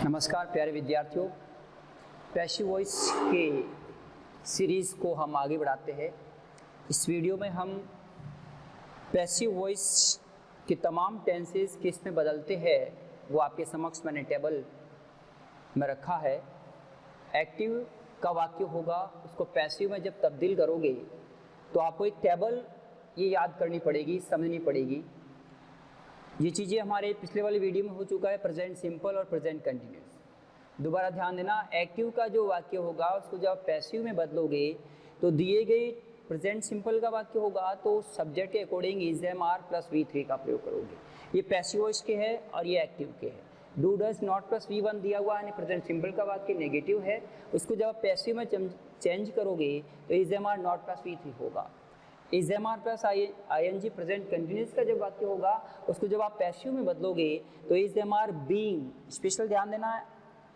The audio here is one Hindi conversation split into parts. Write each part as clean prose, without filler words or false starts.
नमस्कार प्यारे विद्यार्थियों, पैसिव वॉइस के सीरीज़ को हम आगे बढ़ाते हैं। इस वीडियो में हम पैसिव वॉइस के तमाम टेंसेस किस में बदलते हैं वो आपके समक्ष मैंने टेबल में रखा है। एक्टिव का वाक्य होगा, उसको पैसिव में जब तब्दील करोगे तो आपको एक टेबल ये याद करनी पड़ेगी, समझनी पड़ेगी। ये चीज़ें हमारे पिछले वाली वीडियो में हो चुका है, प्रेजेंट सिंपल और प्रेजेंट कंटिन्यूस। दोबारा ध्यान देना, एक्टिव का जो वाक्य होगा उसको जब पैसिव में बदलोगे तो दिए गए प्रेजेंट सिंपल का वाक्य होगा तो सब्जेक्ट के according is am are plus V3 का प्रयोग करोगे। ये पैसिव वॉइस के है और ये एक्टिव के है। Do does not plus V1 दिया हुआ है, प्रेजेंट सिंपल का वाक्य नेगेटिव है, उसको जब पैसिव में चेंज करोगे तो is am are not plus V3 होगा। Is am are plus ING present continuous का जब वाक्य होगा उसको जब आप पैसिव में बदलोगे तो is am are being, special ध्यान देना,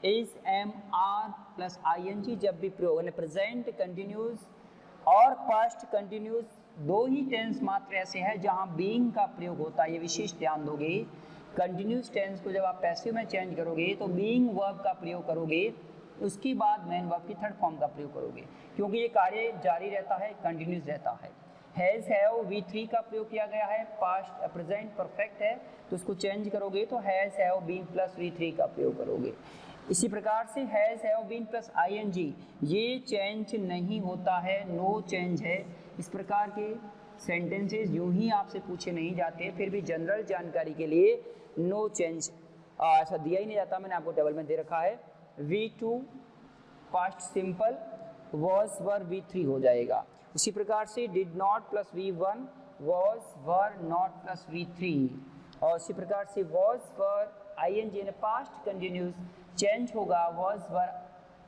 is am are plus ING जब भी प्रयोग है, प्रेजेंट कंटिन्यूस और पास्ट कंटिन्यूस दो ही टेंस मात्र ऐसे हैं जहां बीइंग का प्रयोग होता है। ये विशेष ध्यान दोगे। कंटिन्यूस टेंस को जब आप पैसिव में चेंज करोगे तो बीइंग वर्ब का प्रयोग करोगे, उसके बाद मेन वर्ब की थर्ड फॉर्म का प्रयोग करोगे, क्योंकि ये कार्य जारी रहता है, कंटिन्यूस रहता है। हैज़ हैव V3 का प्रयोग किया गया है, पास्ट प्रेजेंट परफेक्ट है तो उसको चेंज करोगे तो has have been plus V3 का प्रयोग करोगे। इसी प्रकार से has have been plus ING ये चेंज नहीं होता है, नो चेंज है। इस प्रकार के सेंटेंसेस यूं ही आपसे पूछे नहीं जाते, फिर भी जनरल जानकारी के लिए नो चेंज ऐसा दिया ही नहीं जाता। मैंने आपको टेबल में दे रखा है। V2 past simple, was were V3 हो जाएगा। इसी प्रकार से did not plus V1 was were not plus V3, और इसी प्रकार से was were ING in past continuous change होगा was were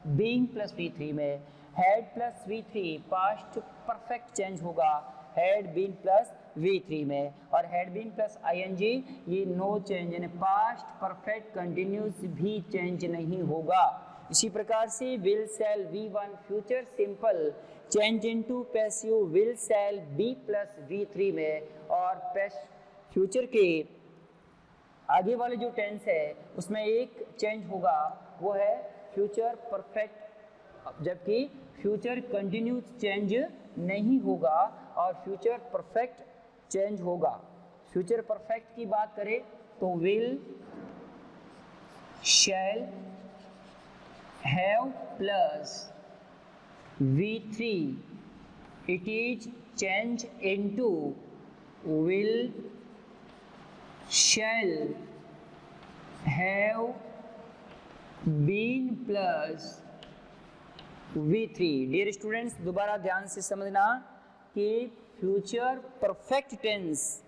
being plus V3 में। Had plus V3 past perfect change होगा हैड बीन प्लस V3 में, और हैड बीन प्लस ING ये no change in past perfect continuous भी चेंज नहीं होगा। इसी प्रकार से will shall V1 future simple change into passive will shall be plus V3 में, और फ्यूचर के आगे वाले जो टेंस है उसमें एक चेंज होगा, वो है फ्यूचर परफेक्ट, जबकि फ्यूचर कंटिन्यूस चेंज नहीं होगा और फ्यूचर परफेक्ट चेंज होगा। फ्यूचर परफेक्ट की बात करें तो will shall have plus V3 it is change into will shall have been plus V3। Dear students, दोबारा ध्यान से समझना कि फ्यूचर परफेक्ट टेंस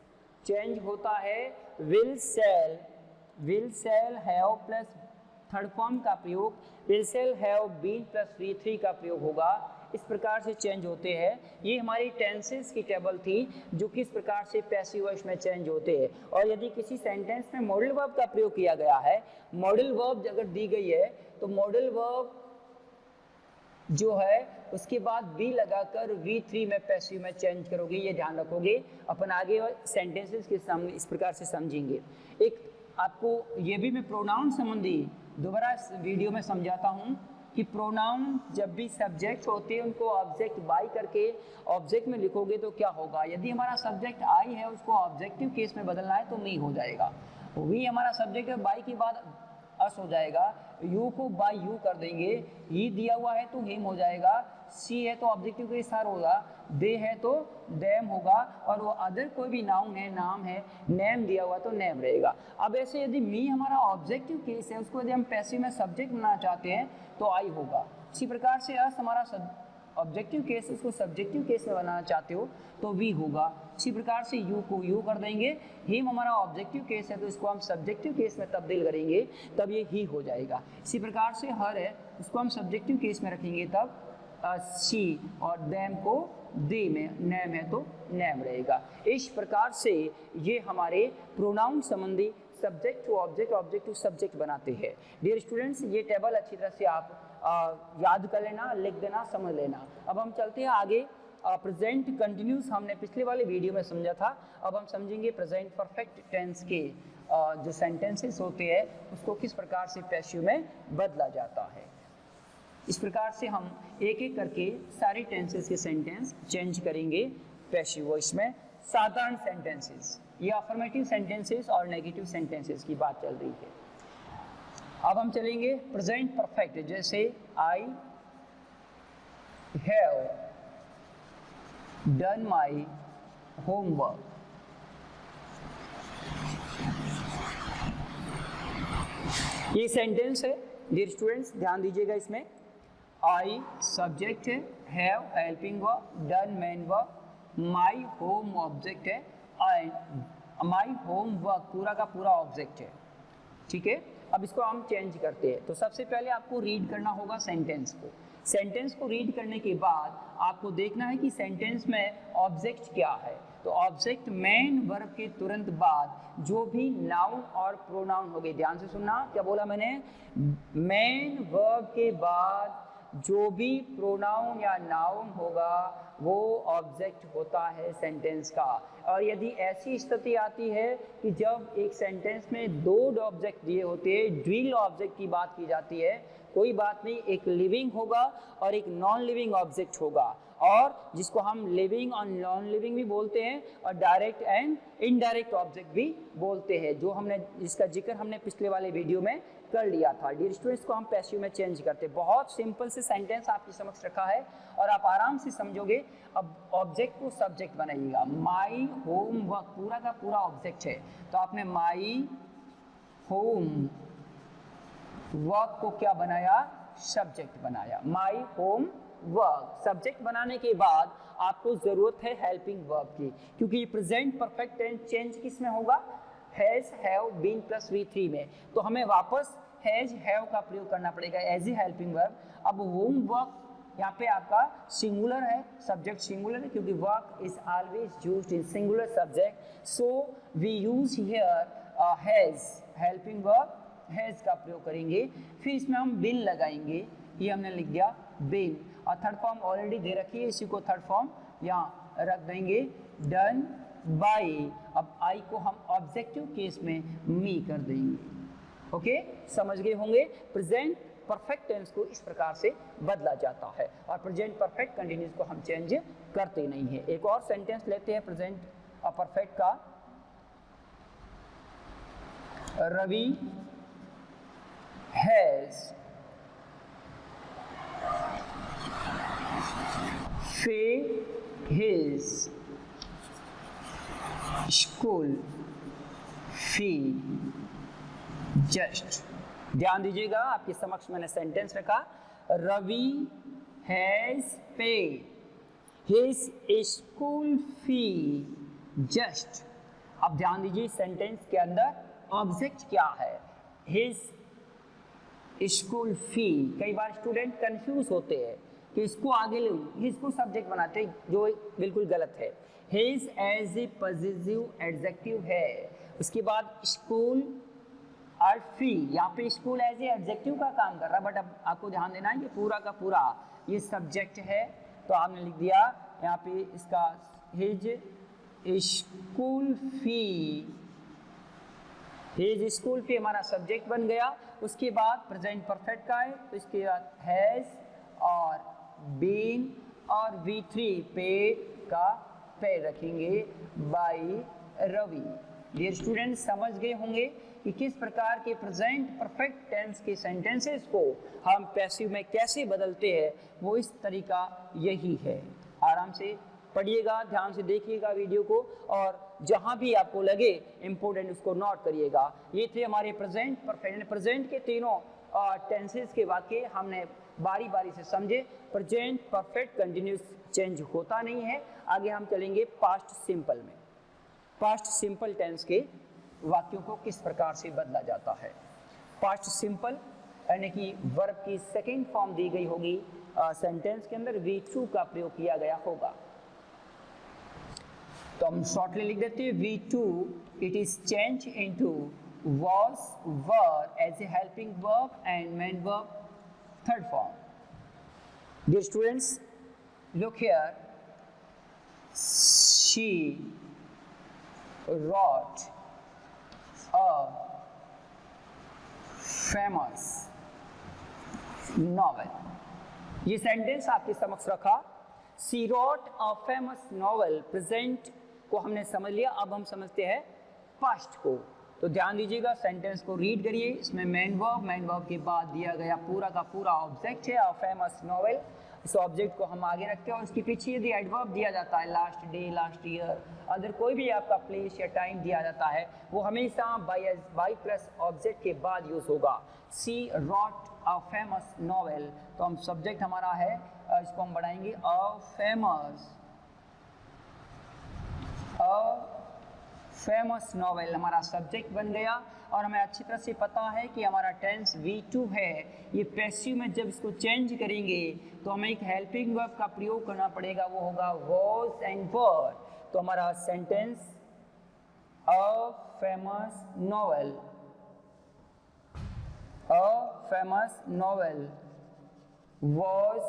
चेंज होता है will shall have plus third form का प्रयोग, will shall have been plus V3 का प्रयोग होगा। इस प्रकार से चेंज होते हैं। ये हमारी टेंसेस की टेबल थी जो किस प्रकार से पैसिव वॉइस में चेंज होते हैं। और यदि किसी सेंटेंस में मॉडल वर्ब का प्रयोग किया गया है, मॉडल वर्ब अगर दी गई है तो मॉडल वर्ब जो है उसके बाद बी लगाकर V3 में पैसिव में चेंज करोगे। ये ध्यान रखोगे, अपन आगे सेंटेंसेस के सामने इस प्रकार से समझेंगे। एक आपको ये भी मैं प्रोनाउन संबंधी दोबारा इस वीडियो में समझाता हूँ कि प्रोनाउन जब भी सब्जेक्ट होते हैं उनको ऑब्जेक्ट बाय करके ऑब्जेक्ट में लिखोगे तो क्या होगा। यदि हमारा सब्जेक्ट आई है उसको ऑब्जेक्टिव केस में बदलना है तो मी हो जाएगा। वी हमारा सब्जेक्ट है, बाई के बाद अस हो जाएगा। यू को बाय यू कर देंगे। ही दिया हुआ है तो हिम हो जाएगा। सी है तो ऑब्जेक्टिव केस सार होगा। दे है तो देम होगा, और वो अदर कोई भी नाउन है, नाम है, नेम दिया हुआ तो नेम रहेगा। अब ऐसे यदि मी हमारा ऑब्जेक्टिव केस है उसको यदि हम पैसिव में सब्जेक्ट बनाना चाहते हैं तो आई होगा। इसी प्रकार से अस हमारा ऑब्जेक्टिव केस, उसको सब्जेक्टिव केस में बनाना चाहते हो तो वी होगा। इसी प्रकार से यू को यू कर देंगे। हिम हमारा ऑब्जेक्टिव केस है तो इसको हम सब्जेक्टिव केस में तब्दील करेंगे तब ये ही हो जाएगा। इसी प्रकार से हर है उसको हम सब्जेक्टिव केस में रखेंगे तब सी, और देम को दे में, नेम है तो नेम रहेगा। इस प्रकार से ये हमारे प्रोनाउन संबंधी subject to object, object to subject बनाते हैं। डियर स्टूडेंट्स, ये टेबल अच्छी तरह से आप याद कर लेना, लिख देना, समझ लेना। अब हम चलते हैं आगे। प्रेजेंट कंटिन्यूस हमने पिछले वाले वीडियो में समझा था। अब हम समझेंगे प्रेजेंट परफेक्ट टेंस के जो सेंटेंसेस होते हैं उसको किस प्रकार से पैसिव में बदला जाता है। इस प्रकार से हम एक एक करके सारे टेंसेस के सेंटेंस चेंज करेंगे पैसिव वॉइस में। साधारण सेंटेंसेस, ये अफर्मेटिव सेंटेंसेस और नेगेटिव सेंटेंसेस की बात चल रही है। अब हम चलेंगे प्रेजेंट परफेक्ट, जैसे I have done my homework. ये सेंटेंस है डियर स्टूडेंट्स, ध्यान दीजिएगा इसमें। आई सब्जेक्ट है, have helping verb, done main verb, my home object है एंड माई होम वर्क पूरा का पूरा ऑब्जेक्ट है। ठीक है, अब इसको हम चेंज करते हैं। तो सबसे पहले आपको रीड करना होगा सेंटेंस को। सेंटेंस को रीड करने के बाद आपको देखना है कि सेंटेंस में ऑब्जेक्ट क्या है। तो ऑब्जेक्ट मेन वर्ब के तुरंत बाद जो भी नाउन और प्रोनाउन हो गए, ध्यान से सुनना क्या बोला मैंने, मेन वर्ब के बाद जो भी प्रोनाउन या नाउन होगा वो ऑब्जेक्ट होता है सेंटेंस का। और यदि ऐसी स्थिति आती है कि जब एक सेंटेंस में दो ऑब्जेक्ट दिए होते हैं, ड्यूल ऑब्जेक्ट की बात की जाती है, कोई बात नहीं, एक लिविंग होगा और एक नॉन लिविंग ऑब्जेक्ट होगा, और जिसको हम लिविंग और नॉन लिविंग भी बोलते हैं और डायरेक्ट एंड इनडायरेक्ट ऑब्जेक्ट भी बोलते हैं, जो हमने जिसका जिक्र हमने पिछले वाले वीडियो में कर लिया था। डियर स्टूडेंट्स, को हम पैसिव में चेंज करते हैं। बहुत सिंपल से सेंटेंस आपके समक्ष रखा है और आप आराम से समझोगे। अब ऑब्जेक्ट को सब्जेक्ट बनाइएगा। माई होम वर्क पूरा का पूरा ऑब्जेक्ट है, तो आपने माई होम वर्क को क्या बनाया, सब्जेक्ट बनाया। माई होम वर्क सब्जेक्ट बनाने के बाद आपको जरूरत है हेल्पिंग वर्ब की, क्योंकि ये प्रेजेंट परफेक्ट टेंस चेंज किस में होगा, has have been plus V3 में। तो हमें वापस हैज हैव का प्रयोग करना पड़ेगा एज ए हेल्पिंग वर्ब। अब होम वर्क यहाँ पे आपका सिंगुलर है, सब्जेक्ट सिंगुलर है, क्योंकि work is always used in singular subject, so we use here has helping verb, has का प्रयोग करेंगे। फिर इसमें हम बिन लगाएंगे, ये हमने लिख दिया बिन, और थर्ड फॉर्म ऑलरेडी दे रखी है, इसी को थर्ड फॉर्म यहाँ रख देंगे, डन बाई। अब आई को हम ऑब्जेक्टिव केस में मी कर देंगे। ओके, समझ गए होंगे। प्रेजेंट परफेक्ट टेंस को इस प्रकार से बदला जाता है, और प्रेजेंट परफेक्ट कंटिन्यूस को हम चेंज करते नहीं है। एक और सेंटेंस लेते हैं प्रेजेंट परफेक्ट का। Ravi has paid his school fee just। ध्यान दीजिएगा, आपके समक्ष मैंने सेंटेंस रखा, Ravi has paid his school fee just. अब ध्यान दीजिए, सेंटेंस के अंदर ऑब्जेक्ट क्या है, हिज स्कूल फी। कई बार स्टूडेंट कंफ्यूज होते हैं कि इसको आगे ले, इसको सब्जेक्ट बनाते हैं, जो बिल्कुल गलत है। His as a positive adjective है, उसके बाद स्कूल और फी, यहाँ पे स्कूल एज ए एडजेक्टिव का काम कर रहा है, बट अब आपको ध्यान देना है ये पूरा का पूरा ये सब्जेक्ट है, तो आपने लिख दिया यहाँ पे इसका हिज स्कूल फी। हिज स्कूल फी हमारा सब्जेक्ट बन गया। उसके बाद प्रेजेंट परफेक्ट का है, तो इसके बाद हैज और बीन और V3 पे का पे रखेंगे बाई रवि। डियर स्टूडेंट, समझ गए होंगे कि किस प्रकार के प्रेजेंट परफेक्ट टेंस के सेंटेंसेस को हम पैसिव में कैसे बदलते हैं, वो इस तरीका यही है। आराम से पढ़िएगा, ध्यान से देखिएगा वीडियो को, और जहां भी आपको लगे इम्पोर्टेंट उसको नोट करिएगा। ये थे हमारे प्रेजेंट परफेक्ट, प्रेजेंट के तीनों टेंसेस के वाक्य हमने बारी बारी से समझे। प्रेजेंट परफेक्ट कंटिन्यूस चेंज होता नहीं है। आगे हम चलेंगे पास्ट सिंपल में। पास्ट सिंपल टेंस के वाक्यों को किस प्रकार से बदला जाता है। पास्ट सिंपल यानी कि वर्ब की सेकेंड फॉर्म दी गई होगी, सेंटेंस के अंदर V2 का प्रयोग किया गया होगा। तो हम शॉर्टली लिख देते हैं V2, it is change into was, were as a helping verb and main verb third form. Dear students, look here, she wrote a famous novel। ये सेंटेंस आपके समक्ष रखा। She wrote a famous novel, present को हमने समझ लिया, अब हम समझते हैं पास्ट को। तो ध्यान दीजिएगा, सेंटेंस को रीड करिए। इसमें मेन वर्ब के बाद दिया गया पूरा का पूरा ऑब्जेक्ट है, अ फेमस नॉवल। इस ऑब्जेक्ट को हम आगे रखते हैं और उसके पीछे यदि एडवर्ब दिया जाता है, last day, last year, other कोई भी आपका प्लेस या टाइम दिया जाता है, वो हमेशा बाई प्लस ऑब्जेक्ट के बाद यूज होगा। She wrote a famous novel, तो हम सब्जेक्ट हमारा है, इसको हम बढ़ाएंगे अ फेमस नॉवेल, हमारा सब्जेक्ट बन गया। और हमें अच्छी तरह से पता है कि हमारा टेंस V2 है, ये पैसिव में जब इसको चेंज करेंगे तो हमें एक हेल्पिंग वर्ब का प्रयोग करना पड़ेगा, वो होगा वॉज एंड वर। तो हमारा sentence a famous novel was,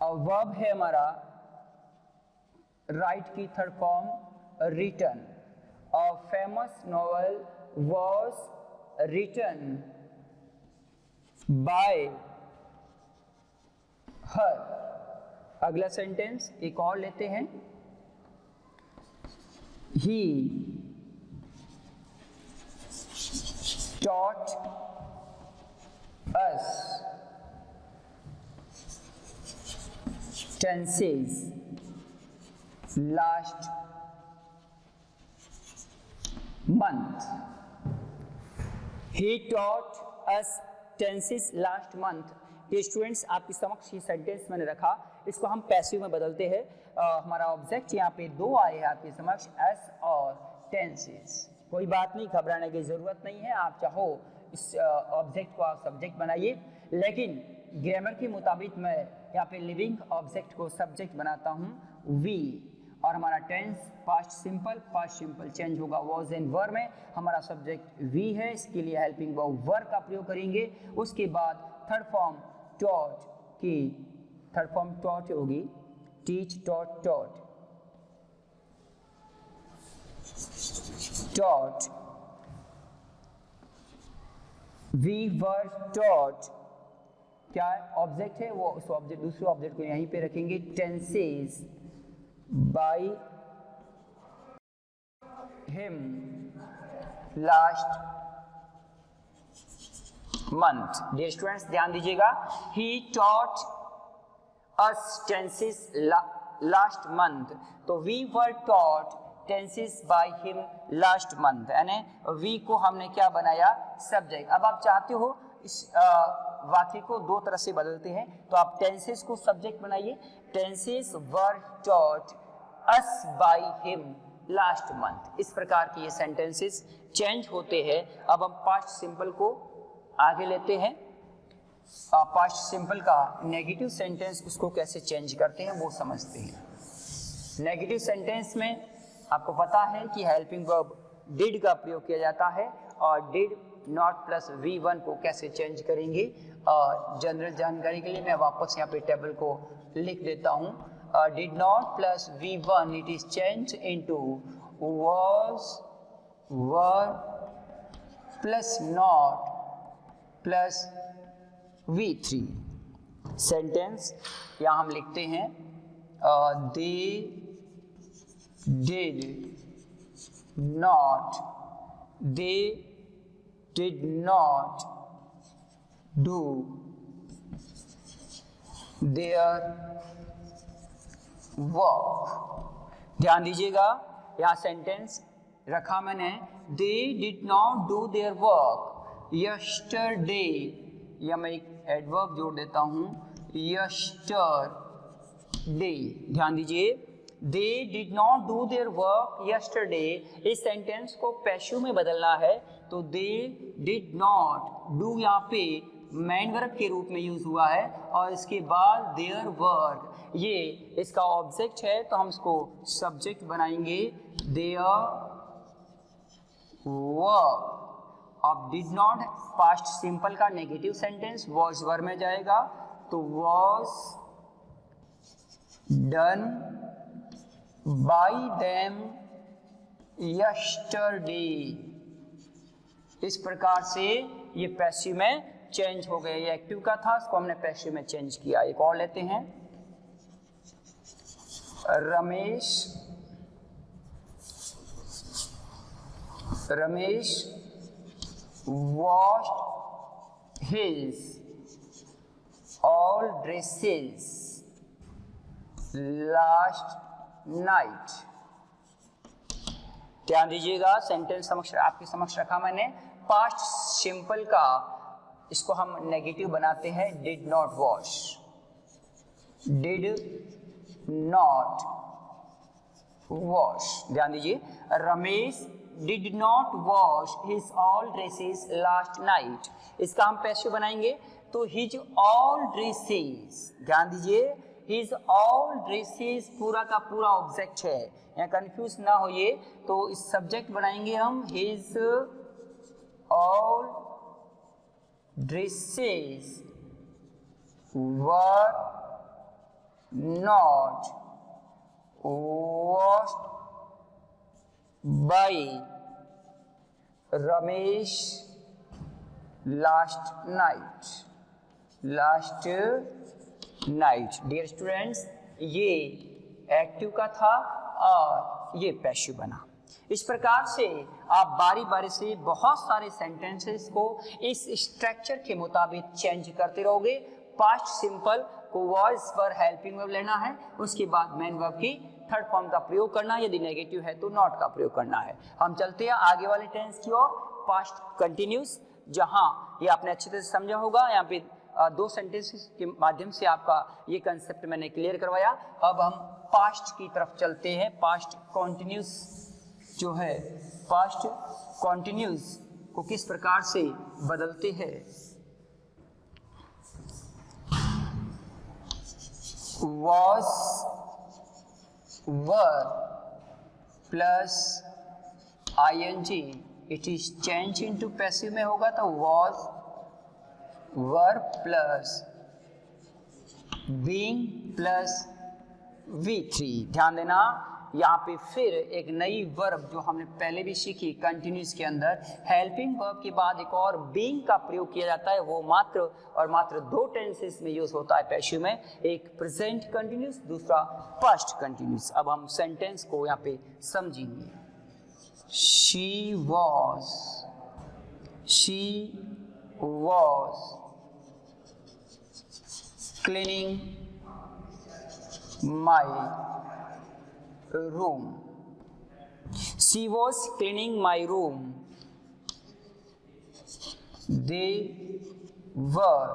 verb है हमारा राइट की third form written. A famous novel was written by her. अगला सेंटेंस एक और लेते हैं, he taught us tenses last month। He taught us tenses last month। ये स्टूडेंट्स आपके समक्ष ये सेंटेंस मैंने रखा, इसको हम पैसिव में बदलते हैं। हमारा ऑब्जेक्ट यहाँ पे दो आए हैं आपके समक्ष, एस और टेंसेस। कोई बात नहीं, घबराने की जरूरत नहीं है, आप चाहो इस ऑब्जेक्ट को आप सब्जेक्ट बनाइए, लेकिन ग्रामर के मुताबिक मैं यहाँ पे लिविंग ऑब्जेक्ट को सब्जेक्ट बनाता हूँ वी। और हमारा टेंस पास्ट सिंपल चेंज होगा, वॉज एंड वर में हमारा सब्जेक्ट वी है, इसके लिए हेल्पिंग वर्ब वर का प्रयोग करेंगे। उसके बाद थर्ड फॉर्म टॉट की, थर्ड फॉर्म टॉट होगी, teach taught taught taught, we were taught, क्या ऑब्जेक्ट है वो, उस ऑब्जेक्ट दूसरे ऑब्जेक्ट को यहीं पे रखेंगे, tenses by him last month. Dear students ध्यान दीजिएगा, he taught us tenses last month, तो we were taught tenses by him last month, यानी वी को हमने क्या बनाया, सब्जेक्ट। अब आप चाहते हो इस वाक्य को दो तरह से बदलते हैं, तो आप टेंसेस को सब्जेक्ट बनाइए, tenses were taught us bye him last month. इस प्रकार के ये सेंटेंसेस चेंज होते हैं। अब हम पास्ट सिंपल को आगे लेते हैं। पास्ट सिंपल का नेगेटिव सेंटेंस उसको कैसे चेंज करते हैं वो समझते हैं। नेगेटिव सेंटेंस में आपको पता है कि हेल्पिंग वर्ब डिड का प्रयोग किया जाता है, और डिड नॉट प्लस V1 को कैसे चेंज करेंगे, जनरल जानकारी के लिए मैं वापस यहाँ पे टेबल को लिख देता हूँ। Did not plus V1 it is change into was, were plus not plus V3। Sentence यहाँ हम लिखते हैं, they did not do their work। ध्यान दीजिएगा, यहाँ सेंटेंस रखा मैंने, they did not do their work yesterday, या मैं एक एडवर्ब जोड़ देता हूँ, yesterday। ध्यान दीजिए, They did not do their work yesterday, इस सेंटेंस को पैसिव में बदलना है, तो they did not, do यहाँ पे मैन वर्ब के रूप में यूज हुआ है, और इसके बाद their work, ये इसका ऑब्जेक्ट है, तो हम इसको सब्जेक्ट बनाएंगे their work। अब did not पास्ट सिंपल का नेगेटिव सेंटेंस was वर में जाएगा, तो was done by them yesterday. इस प्रकार से ये पैसिव में चेंज हो गया। ये एक्टिव का था, इसको हमने पैसिव में चेंज किया। एक और लेते हैं, Ramesh washed his all dresses last night। ध्यान दीजिएगा, सेंटेंस आपके समक्ष रखा मैंने। पास्ट सिंपल का इसको हम नेगेटिव बनाते हैं, did not wash. Did not wash, ध्यान दीजिए, Ramesh did not wash his all dresses last night। इसका हम पैसिव बनाएंगे तो his all dresses, ध्यान दीजिए, his all dresses पूरा का पूरा ऑब्जेक्ट है, यहाँ कंफ्यूज ना होइए। तो इस सब्जेक्ट बनाएंगे हम his all dresses were not washed by Ramesh last night. Dear students, ये एक्टिव का था और ये पैसिव बना। इस प्रकार से आप बारी बारी से बहुत सारे सेंटेंसेस को इस स्ट्रक्चर के मुताबिक चेंज करते रहोगे। पास्ट सिंपल को वॉइस पर हेल्पिंग वर्ब लेना है, उसके बाद मेन वर्ब की थर्ड फॉर्म का प्रयोग करना है, यदि नेगेटिव है तो नॉट का प्रयोग करना है। हम चलते हैं आगे वाले टेंस की ओर, पास्ट कंटिन्यूस, जहां ये आपने अच्छी तरह से समझा होगा। यहाँ पे दो सेंटेंसेस के माध्यम से आपका ये कंसेप्ट मैंने क्लियर करवाया। अब हम पास्ट की तरफ चलते हैं। पास्ट कंटिन्यूस जो है, पास्ट कंटिन्यूस को किस प्रकार से बदलते हैं। was were plus ing, it is change into passive में होगा तो was were plus being plus V3। ध्यान देना, यहाँ पे फिर एक नई वर्ब जो हमने पहले भी सीखी कंटिन्यूस के अंदर, हेल्पिंग वर्ब के बाद एक और बीइंग का प्रयोग किया जाता है। वो मात्र और मात्र दो टेंसेस में यूज होता है पैसिव में, एक प्रेजेंट कंटिन्यूस, दूसरा पास्ट कंटिन्यूस। अब हम सेंटेंस को यहाँ पे समझेंगे। She was cleaning my room। She was cleaning my room। They were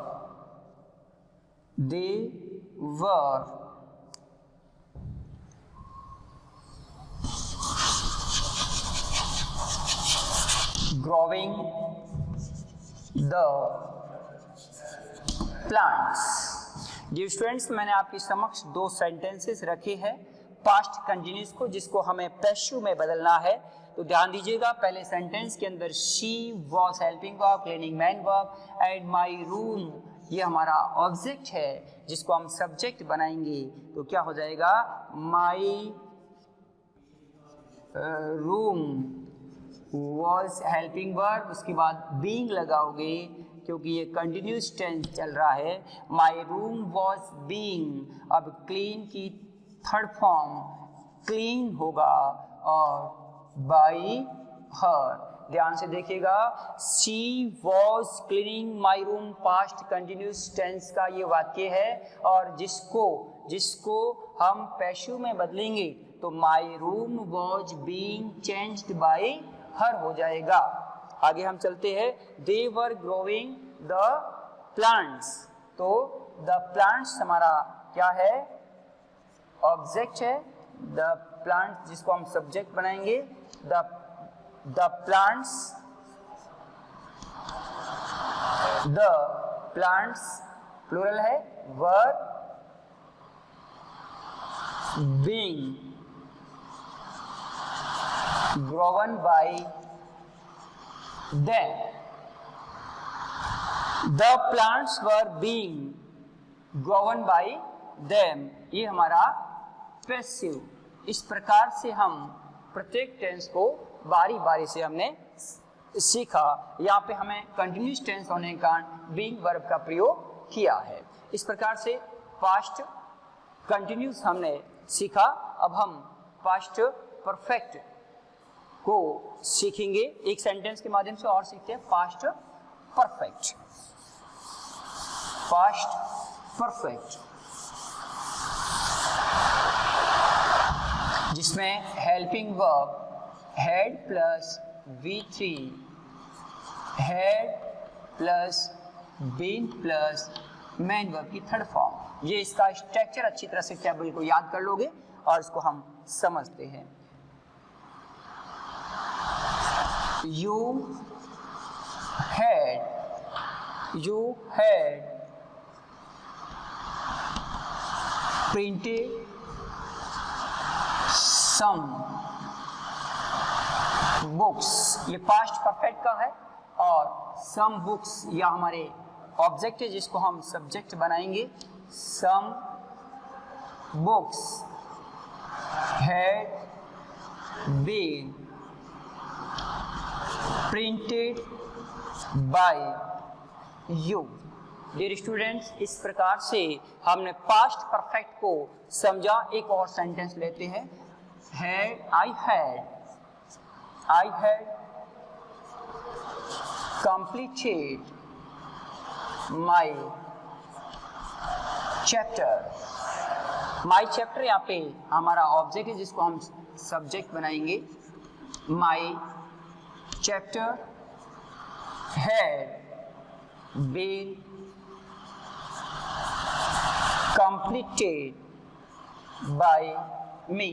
growing the plants। Dear students, मैंने आपके समक्ष दो सेंटेंसेस रखे हैं पास्ट कंटिन्यूस को, जिसको हमें पैसिव में बदलना है। तो ध्यान दीजिएगा, पहले सेंटेंस के अंदर she was helping verb, cleaning man verb, and my room ये हमारा ऑब्जेक्ट है, जिसको हम सब्जेक्ट बनाएंगे। तो क्या हो जाएगा, माई रूम वॉज हेल्पिंग वर्ब, उसके बाद बीइंग लगाओगे क्योंकि ये कंटिन्यूस टेंस चल रहा है। माई रूम वॉज बीइंग, अब क्लीन की थर्ड फॉर्म क्लीन होगा और बाई हर। ध्यान से देखिएगा, she was cleaning my room past continuous tense का ये वाक्य है, और जिसको हम पैसिव में बदलेंगे तो माई room was being changed by her हो जाएगा। आगे हम चलते हैं, दे वर ग्रोइंग द प्लांट्स। तो द प्लांट्स हमारा क्या है, ऑब्जेक्ट है। द प्लांट जिसको हम सब्जेक्ट बनाएंगे, द प्लांट्स प्लूरल है, were being grown by them. The plants were being grown by them, ये हमारा पैसिव। इस प्रकार से हम प्रत्येक टेंस को बारी बारी से हमने सीखा। यहाँ पे हमें कंटिन्यूस टेंस होने के कारण बीइंग वर्ब का प्रयोग किया है। इस प्रकार से पास्ट कंटिन्यूस हमने सीखा। अब हम पास्ट परफेक्ट को सीखेंगे, एक सेंटेंस के माध्यम से और सीखते हैं पास्ट परफेक्ट। पास्ट परफेक्ट जिसमें helping verb had plus V3, had plus been plus main verb की थर्ड फॉर्म। ये इसका स्ट्रक्चर अच्छी तरह से टेबल को याद कर लोगे और इसको हम समझते हैं। You had printed some books, ये पास्ट परफेक्ट का है, और सम बुक्स या हमारे ऑब्जेक्ट है जिसको हम सब्जेक्ट बनाएंगे। Some books had been printed by you. Dear students, इस प्रकार से हमने पास्ट परफेक्ट को समझा। एक और सेंटेंस लेते हैं। I had completed my chapter। My chapter यहाँ पे हमारा ऑब्जेक्ट है जिसको हम सब्जेक्ट बनाएंगे। My chapter had been completed by me।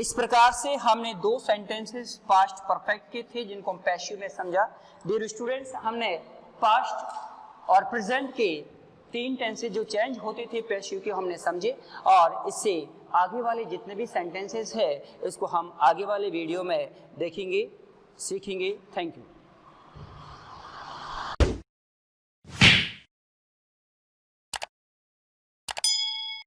इस प्रकार से हमने दो सेंटेंसेस पास्ट परफेक्ट के थे जिनको हम पैसिव में समझा। डियर स्टूडेंट्स, हमने पास्ट और प्रेजेंट के तीन टेंसेस जो चेंज होते थे पैसिव के हमने समझे, और इससे आगे वाले जितने भी सेंटेंसेस है इसको हम आगे वाले वीडियो में देखेंगे, सीखेंगे। Thank you.